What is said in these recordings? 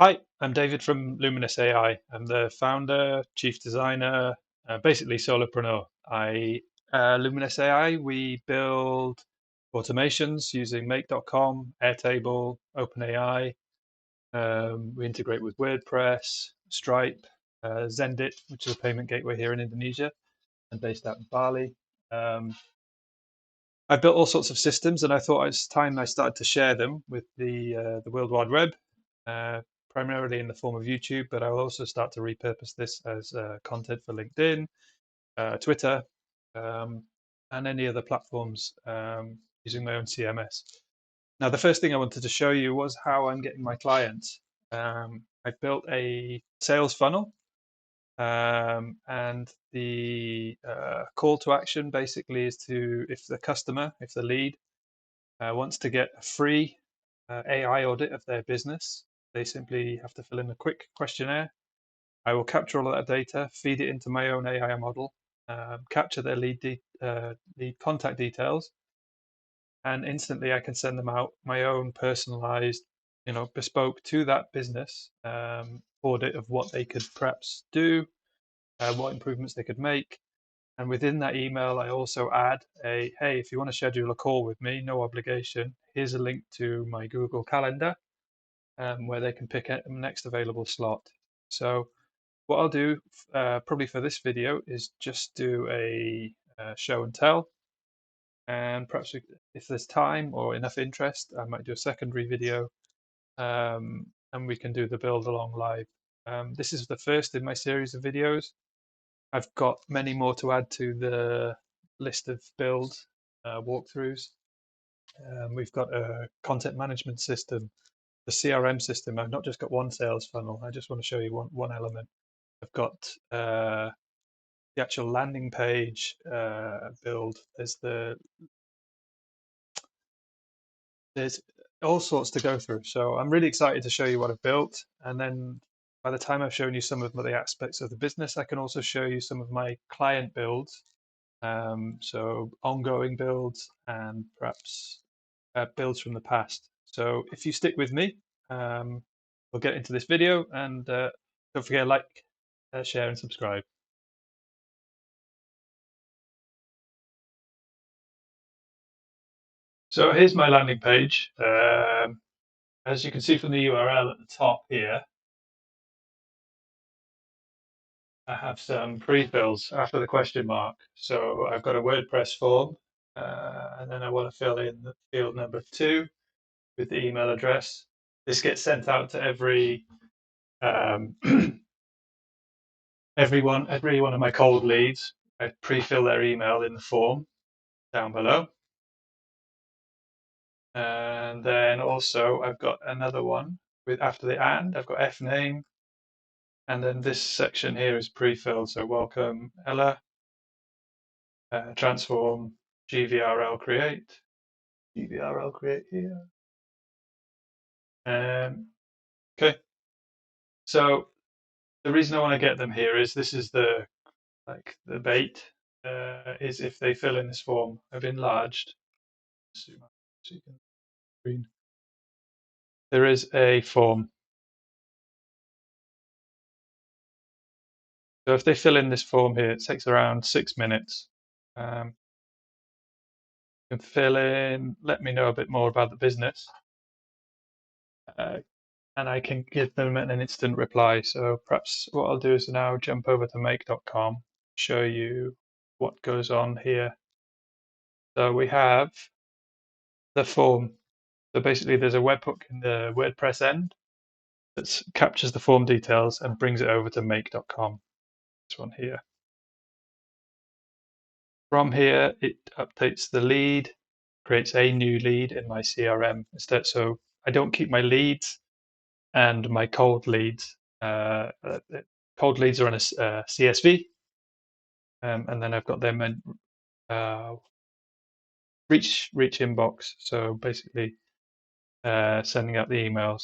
Hi, I'm David from Luminous AI. I'm the founder, chief designer, basically solopreneur. Luminous AI, we build automations using make.com, Airtable, OpenAI. We integrate with WordPress, Stripe, Zendit, which is a payment gateway here in Indonesia and based out in Bali. I built all sorts of systems, and I thought it's time I started to share them with the World Wide Web, uh, primarily in the form of YouTube. But I'll also start to repurpose this as content for LinkedIn, Twitter, um, and any other platforms using my own CMS. Now, the first thing I wanted to show you was how I'm getting my clients. I built a sales funnel and the call to action basically is to, if the customer, if the lead wants to get a free AI audit of their business, they simply have to fill in a quick questionnaire. I will capture all of that data, feed it into my own AI model, capture their lead contact details, and instantly I can send them out my own personalized, bespoke to that business audit of what they could perhaps do, what improvements they could make. And within that email, I also add hey, if you want to schedule a call with me, no obligation, here's a link to my Google Calendar where they can pick a next available slot. So what I'll do probably for this video is just do a show and tell. And perhaps if there's time or enough interest, I might do a secondary video and we can do the build along live. This is the first in my series of videos. I've got many more to add to the list of build walkthroughs. We've got a content management system, the CRM system. I've not just got one sales funnel. I just want to show you one element. I've got the actual landing page build. There's all sorts to go through. So I'm really excited to show you what I've built. And then by the time I've shown you some of the aspects of the business, I can also show you some of my client builds. So ongoing builds and perhaps builds from the past. So if you stick with me, we'll get into this video and don't forget to like, share and subscribe. So here's my landing page. As you can see from the URL at the top here, I have some pre-fills after the question mark. So I've got a WordPress form, and then I want to fill in the field number 2 with the email address. This gets sent out to every every one of my cold leads. I pre-fill their email in the form down below. And then also I've got another one with after the I've got F name. And then this section here is pre-filled. So welcome Ella, transform GVRL create here. Okay. So the reason I want to get them here is this is the bait is if they fill in this form. I've enlarged. Zoom up so you can read. There is a form. So if they fill in this form here, it takes around 6 minutes. You can fill in, let me know a bit more about the business, and I can give them an instant reply. So perhaps what I'll do is now jump over to make.com, show you what goes on here. So we have the form. So basically there's a webhook in the WordPress end that captures the form details and brings it over to make.com. This one here. From here, it updates the lead, creates a new lead in my CRM instead. So I don't keep my leads and my cold leads. Cold leads are on a CSV, and then I've got them in reach inbox. So basically, sending out the emails.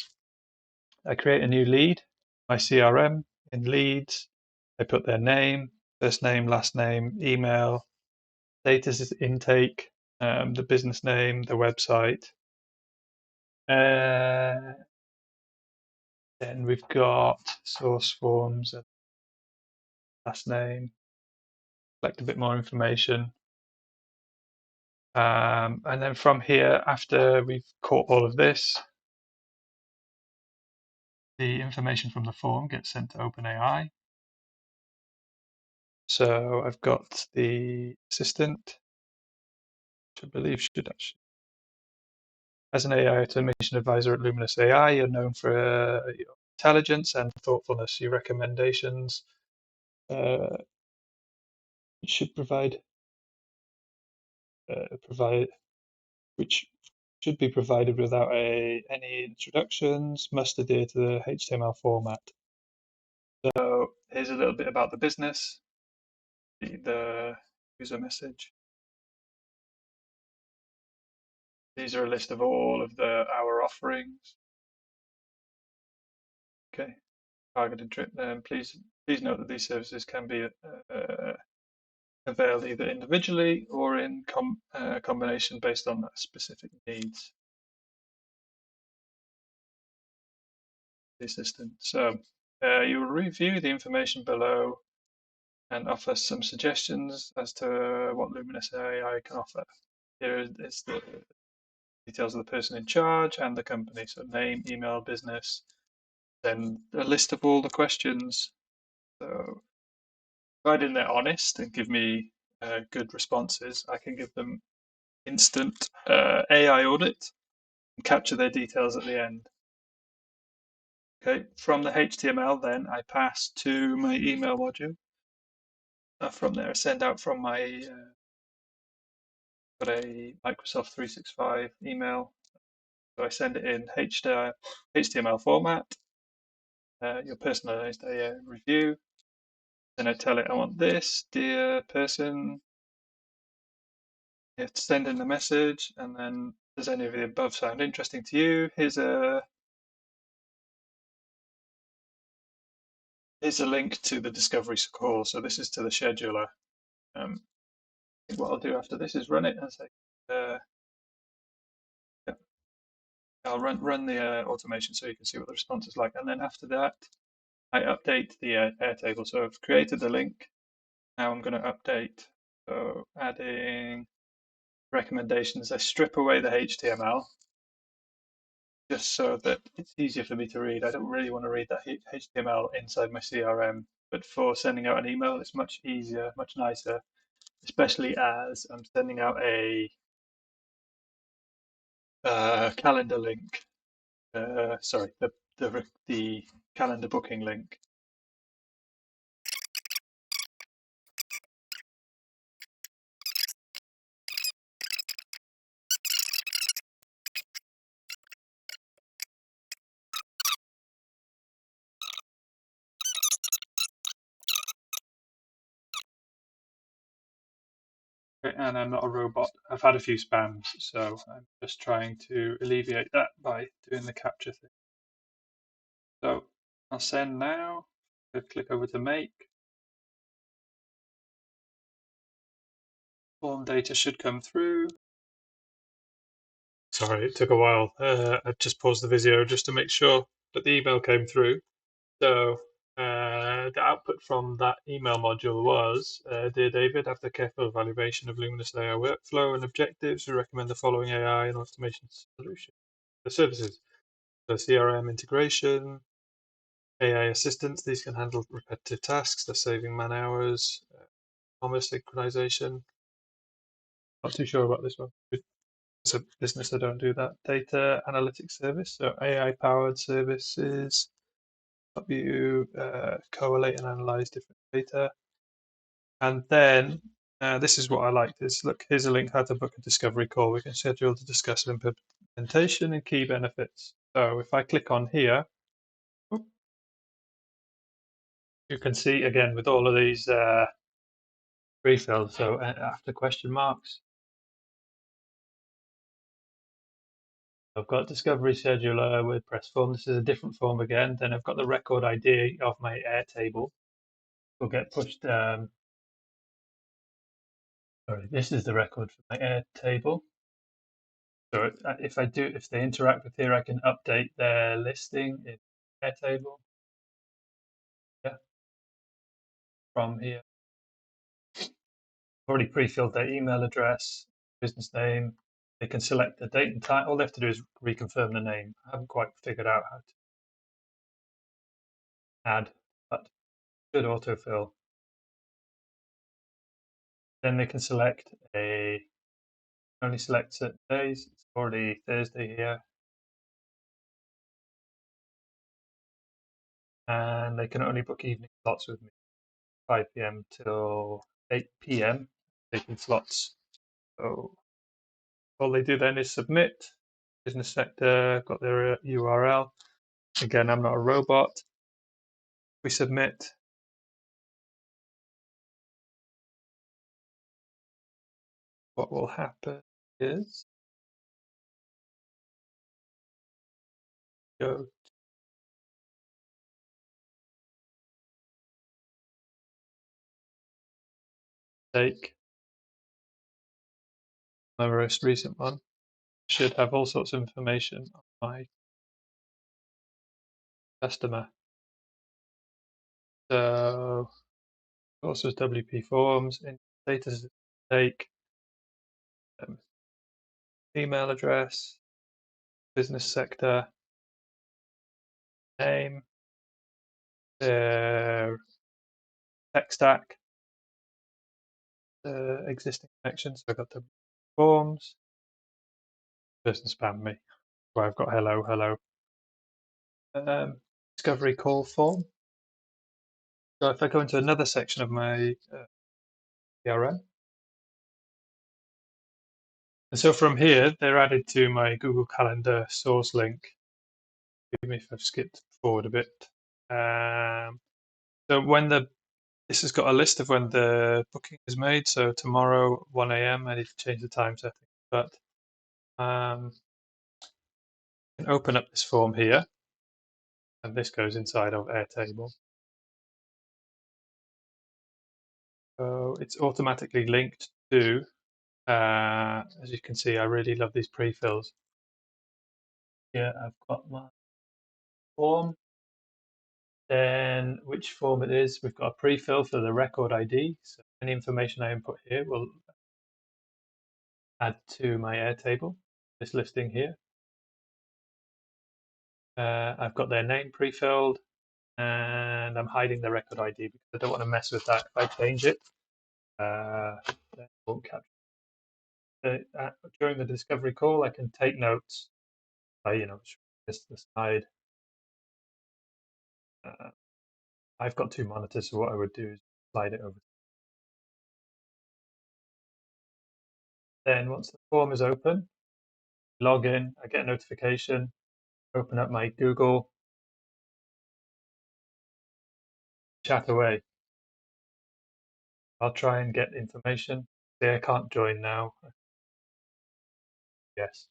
I create a new lead, my CRM in leads. I put their name, first name, last name, email. Status is intake, the business name, the website. Then we've got source forms, and last name, collect a bit more information. And then from here, after we've caught all of this, the information from the form gets sent to OpenAI. So I've got the assistant, which I believe should actually, as an AI automation advisor at Luminous AI, you're known for your intelligence and thoughtfulness. Your recommendations uh, should provide which should be provided without any introductions, must adhere to the HTML format. So here's a little bit about the business, the user message. These are a list of all of our offerings. Okay, targeted trip. Please note that these services can be availed either individually or in combination based on specific needs. The assistant. So you will review the information below and offer some suggestions as to what Luminous AI can offer. Here is the details of the person in charge and the company. So name, email, business, then a list of all the questions. So providing they're honest and give me good responses, I can give them instant AI audit and capture their details at the end. Okay, from the HTML then I pass to my email module. From there I send out from my got a Microsoft 365 email. So I send it in HTML format, your personalized AI review. Then I tell it I want this, dear person. You have to send in the message, and then does any of the above sound interesting to you? Here's a link to the discovery call. So this is to the scheduler. What I'll do after this is run it and say, yeah, I'll run the automation so you can see what the response is like. And then after that, I update the Airtable. So I've created the link. Now I'm going to update. So adding recommendations. I strip away the HTML just so that it's easier for me to read. I don't really want to read that HTML inside my CRM, but for sending out an email, it's much easier, much nicer, especially as I'm sending out a calendar link. Sorry, the calendar booking link. And I'm not a robot. I've had a few spams, so I'm just trying to alleviate that by doing the capture thing. So I'll send now. I'll click over to make. Form data should come through. Sorry, it took a while. I just paused the video just to make sure that the email came through. So the output from that email module was, Dear David, after careful evaluation of Luminous AI workflow and objectives, we recommend the following AI and automation solution. The services. So CRM integration, AI assistants, these can handle repetitive tasks, they're saving man hours, commerce synchronization. Not too sure about this one. As a business, I don't do that. Data analytics service, so AI powered services help you correlate and analyze different data. And then this is what I liked is, look, here's a link how to book a discovery call. We can schedule to discuss implementation and key benefits. So if I click on here, you can see again with all of these pre-filled. So after question marks, I've got discovery scheduler, WordPress form. This is a different form again. Then I've got the record ID of my Airtable. Will get pushed. Sorry, this is the record for my Airtable. So if they interact with here, I can update their listing. Airtable. Yeah, from here. I've already pre-filled their email address, business name. They can select the date and time. All they have to do is reconfirm the name. I haven't quite figured out how to add, but should autofill. Then they can select only select certain days. It's already Thursday here. And they can only book evening slots with me, 5 p.m. till 8 p.m. taking slots. So all they do then is submit. Business sector, got their URL. Again, I'm not a robot. We submit. What will happen is go take my most recent one. Should have all sorts of information on my customer. So also WP forms, in status take, email address, business sector, name, their tech stack, the existing connections. So I've got the forms, person spam me. Where I've got hello, hello. Discovery call form. So if I go into another section of my CRM, and so from here, they're added to my Google Calendar source link. Forgive me if I've skipped forward a bit. So this has got a list of when the booking is made. So tomorrow, 1 a.m., I need to change the time setting. But I can open up this form here, and this goes inside of Airtable. So it's automatically linked to, as you can see, I really love these pre-fills. Here I've got my form. Then which form it is, we've got a pre-fill for the record ID. So any information I input here will add to my Airtable, this listing here. I've got their name pre-filled, and I'm hiding the record ID because I don't want to mess with that. If I change it, it won't capture. During the discovery call, I can take notes by, this to the side. I've got two monitors, so what I would do is slide it over. Then once the form is open, log in, I get a notification, open up my Google, chat away. I'll try and get information. See, I can't join now. Yes.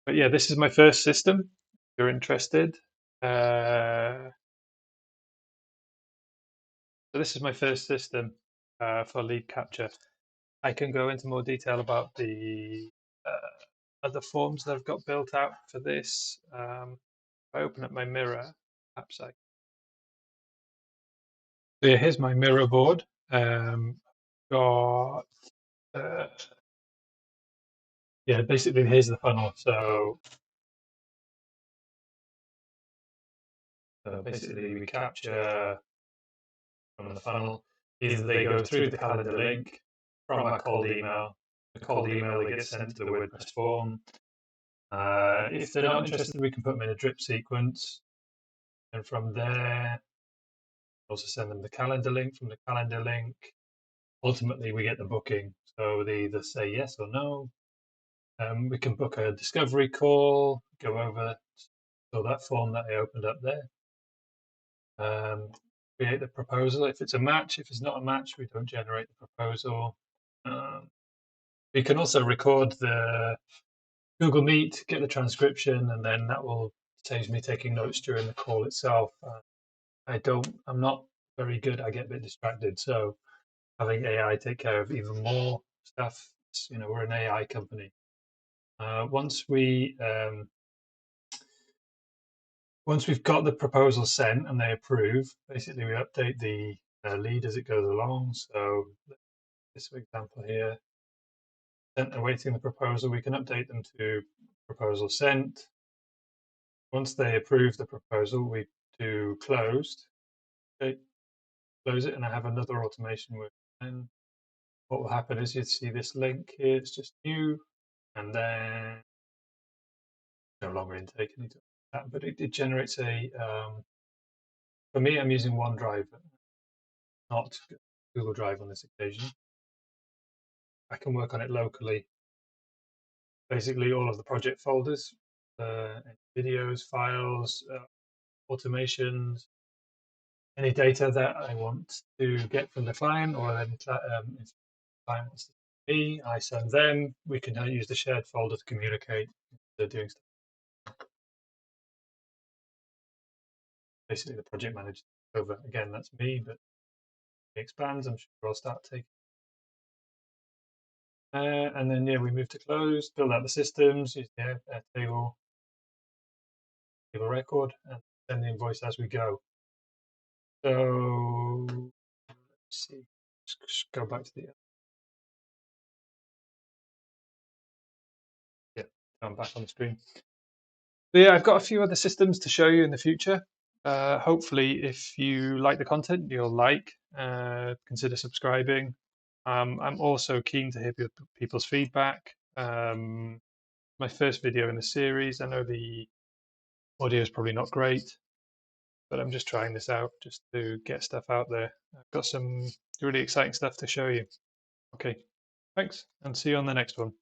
But yeah, this is my first system. If you're interested. So this is my first system for lead capture. I can go into more detail about the other forms that I've got built out for this. If I open up my mirror, perhaps I. So yeah, here's my mirror board. Got yeah, basically here's the funnel. So basically we capture from the funnel. Either they go through the calendar link from a cold email. The cold email they get sent to the WordPress form. If they're not interested, we can put them in a drip sequence, and from there, also send them the calendar link. From the calendar link, ultimately we get the booking. So they either say yes or no. We can book a discovery call, go over so that form that I opened up there. Create the proposal. If it's a match, if it's not a match, we don't generate the proposal. We can also record the Google Meet, get the transcription, and then that will save me taking notes during the call itself. I'm not very good. I get a bit distracted. So having AI take care of even more stuff, we're an AI company. Once we Once we've got the proposal sent and they approve, basically we update the lead as it goes along. So this example here, awaiting the proposal, we can update them to proposal sent. Once they approve the proposal, we do closed. Okay, close it, and I have another automation working. And what will happen is you'd see this link here, it's just new, and then no longer intake any that, but it generates a for me, I'm using OneDrive, not Google Drive on this occasion. I can work on it locally. Basically, all of the project folders, videos, files, automations, any data that I want to get from the client, or then if the client wants to send me, I send them. We can use the shared folder to communicate. They're doing stuff. Basically, the project manager over. Again, that's me, but it expands. I'm sure I'll start taking. And then, yeah, we move to close, build out the systems, use the Airtable table record, and send the invoice as we go. So let's see, just go back to the yeah, I'm back on the screen. So yeah, I've got a few other systems to show you in the future. Hopefully, if you like the content, you'll consider subscribing. I'm also keen to hear people's feedback. My first video in the series. I know the audio is probably not great, but I'm just trying this out just to get stuff out there. I've got some really exciting stuff to show you. Okay, thanks, and see you on the next one.